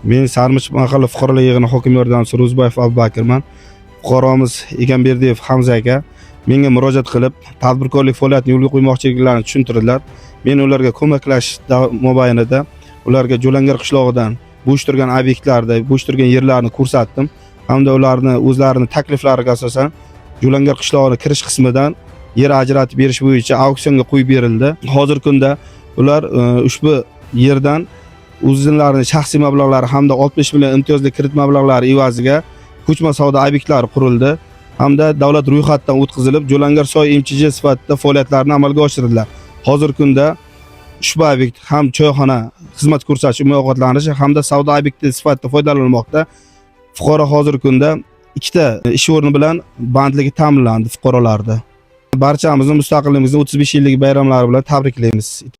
Men Sarmish mahalla fuqarolar yig'ini hokim yordamchisi Ro'zboyev Abubakirman. Fuqaromiz Egamberdiyev Hamza aka menga murojaat qilib, tadbirkorlik faoliyatini yo'lga qo'ymoqchiliklarini tushuntirdilar. Men ularga ko'maklashish mobaynida ularga Jo'langar qishlog'idan bo'sh turgan obyektlarda, bo'sh turgan yerlarni ko'rsatdim. Hamda ularni o'zlarining takliflariga asosan Jo'langar qishlog'ining kirish qismidan yer ajratib berish bo'yicha auksionga qo'yib berildi. Hozirgi kunda ular ushbu yerdan o'zlarining shaxsiy mablag'lari hamda 60 million imtiyozli kredit mablag'lari evaziga ko'chma savdo obyektlari qurildi hamda davlat ro'yxatidan o'tkazilib, Jo'langar soy MChJ sifatida faoliyatlarini amalga oshirdilar. Hozirgi kunda ushbu obyekt ham choyxona xizmat ko'rsatish umumiy ovqatlanish hamda savdo obyekti sifatida foydalanilmoqda. Fuqaro hozirgi kunda ikkita ish o'rni bilan bandligi ta'minlandi fuqarolarda. Barchamizni mustaqilligimizning 35 yillik bayramlari bilan tabriklaymiz.